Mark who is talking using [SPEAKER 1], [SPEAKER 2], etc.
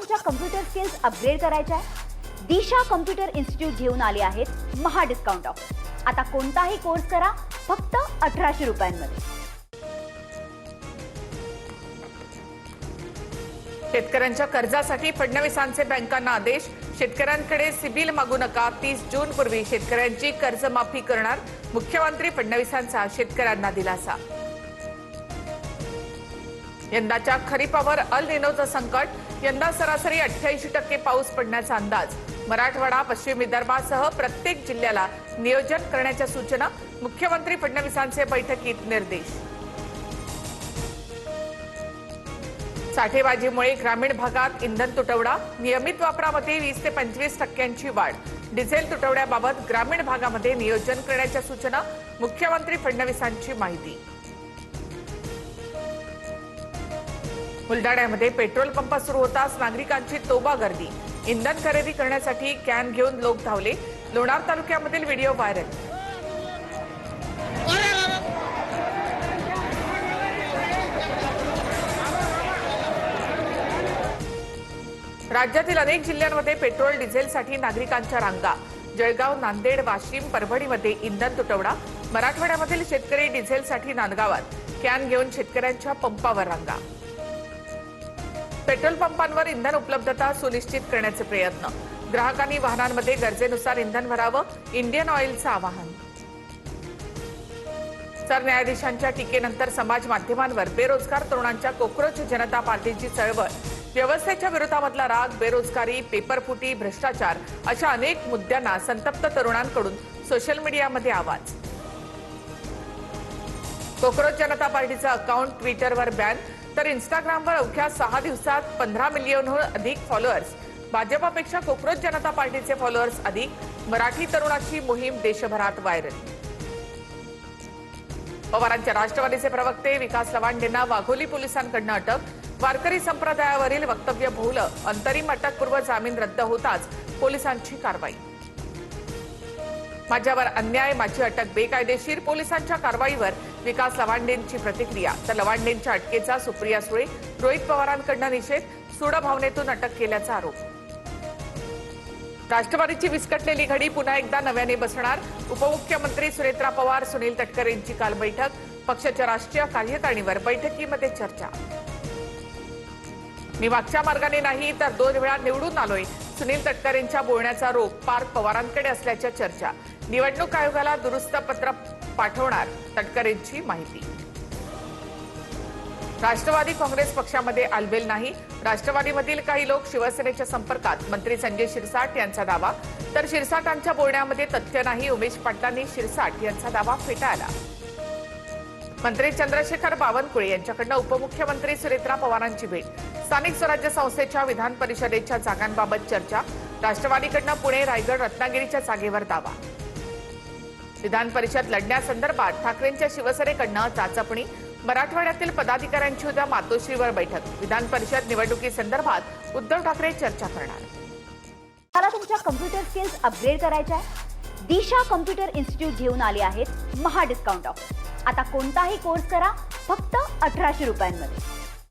[SPEAKER 1] तुमच्या computer skills upgrade करायच्या आहे? दिशा कम्प्युटर इन्स्टिट्यूट घेऊन आले आहेत महा डिस्काउंट ऑफर. आता कोणताही कोर्स करा फक्त 1800 रुपयांमध्ये.
[SPEAKER 2] शेतकऱ्यांच्या कर्जासाठी फडणवीसांचे बँकांना आदेश. शेतकऱ्यांकडे सिबिल मागू नका. 30 जून पूर्वी शेतकऱ्यांची कर्जमाफी करणार. मुख्यमंत्री फडणवीसांचा शेतकऱ्यांना दिलासा. यंदाच्या खरीपावर अल निनोचं संकट. यंदा सरासरी 88% पाऊस पडण्याचा अंदाज. मराठवाडा, पश्चिम विदर्भासह प्रत्येक जिल्ह्याला नियोजन करण्याच्या सूचना. मुख्यमंत्री फडणवीसांचे बैठकीत निर्देश. साठेबाजीमुळे ग्रामीण भागात इंधन तुटवडा. नियमित वापरामध्ये 20 ते 25% वाढ. डिझेल तुटवड्याबाबत ग्रामीण भागामध्ये नियोजन करण्याच्या सूचना. मुख्यमंत्री फडणवीसांची माहिती. बुलडाण्यामध्ये पेट्रोल पंप सुरू होताच नागरिकांची तोबा गर्दी. इंधन खरेदी करण्यासाठी कॅन घेऊन लोक धावले. लोणार तालुक्यामधील व्हिडिओ व्हायरल. राज्यातील अनेक जिल्ह्यांमध्ये पेट्रोल डिझेलसाठी नागरिकांच्या रांगा. जळगाव, नांदेड, वाशिम, परभणीमध्ये इंधन तुटवडा. मराठवाड्यामधील शेतकरी डिझेलसाठी नांदगावात कॅन घेऊन शेतकऱ्यांच्या पंपावर रांगा. पेट्रोल पंपांवर इंधन उपलब्धता सुनिश्चित करण्याचे प्रयत्न. ग्राहकांनी वाहनांमध्ये गरजेनुसार इंधन भरावं. इंडियन ऑइलचं आवाहन. सरन्यायाधीशांच्या टीकेनंतर समाज माध्यमांवर बेरोजगार तरुणांच्या कोक्रोच जनता पार्टीची चळवळ. व्यवस्थेच्या विरोधामधला राग, बेरोजगारी, पेपरफुटी, भ्रष्टाचार अशा अनेक मुद्द्यांना संतप्त तरुणांकडून सोशल मीडियामध्ये आवाज. कोक्रोच जनता पार्टीचं अकाउंट ट्विटरवर बॅन. तर इन्स्टाग्रामवर अवघ्या 6 दिवसात 15 मिलियनहून अधिक फॉलोअर्स. भाजपापेक्षा कोक्रोच जनता पार्टीचे फॉलोअर्स अधिक. मराठी तरुणाची मोहीम देशभरात व्हायरल. पवारांच्या राष्ट्रवादीचे प्रवक्ते विकास लवांडेंना वाघोली पोलिसांकडून अटक. वारकरी संप्रदायावरील वक्तव्य भोवलं. अंतरिम अटकपूर्व जामीन रद्द होताच पोलिसांची कारवाई. माझ्यावर अन्याय, माझी अटक बेकायदेशीर. पोलिसांच्या कारवाईवर विकास लवांडेंची प्रतिक्रिया. तर लवांडेंच्या अटकेचा सुप्रिया सुळे, रोहित पवारांकडून निषेध. सूड भावनेतून अटक केल्याचा आरोप. राष्ट्रवादीची विस्कटलेली घडी पुन्हा एकदा नव्याने बसणार. उपमुख्यमंत्री सुनेत्रा पवार, सुनील तटकरेंची काल बैठक. पक्षाच्या राष्ट्रीय कार्यकारिणीवर बैठकीमध्ये चर्चा. मी मागच्या मार्गाने नाही तर 2 वेळा निवडून आलोय. सुनील तटकरेंच्या बोलण्याचा रोख पार्थ पवारांकडे असल्याच्या चर्चा. निवडणूक आयोगाला दुरुस्त पत्र पाठवणार. तटकरेंची माहिती. राष्ट्रवादी काँग्रेस पक्षामध्ये आलबेल नाही. राष्ट्रवादीमधील काही लोक शिवसेनेच्या संपर्कात. मंत्री संजय शिरसाट यांचा दावा. तर शिरसाटांच्या बोलण्यामध्ये तथ्य नाही. उमेश पाटलांनी शिरसाट यांचा दावा फेटाळला. मंत्री चंद्रशेखर बावनकुळे यांच्याकडून उपमुख्यमंत्री सुनेत्रा पवारांची भेट. स्थानिक स्वराज्य संस्थेच्या विधान परिषदेच्या जागांबाबत चर्चा. राष्ट्रवादीकडून पुणे, रायगड, रत्नागिरीच्या जागेवर दावा. विधान परिषद लढण्यासंदर्भात ठाकरेंच्या शिवसेनेकडून चाचपणी. मराठवाड्यातील पदाधिकाऱ्यांची उद्या मातोश्रीवर बैठक. विधान परिषद निवडणुकीसंदर्भात उद्धव ठाकरे चर्चा करणार.
[SPEAKER 1] मला तुमच्या कम्प्युटर स्किल्स अपग्रेड करायच्या आहे? दिशा कम्प्युटर इन्स्टिट्यूट घेऊन आले आहेत महा डिस्काउंट ऑफर. आता कोणताही कोर्स करा फक्त 1800 रुपयांमध्ये.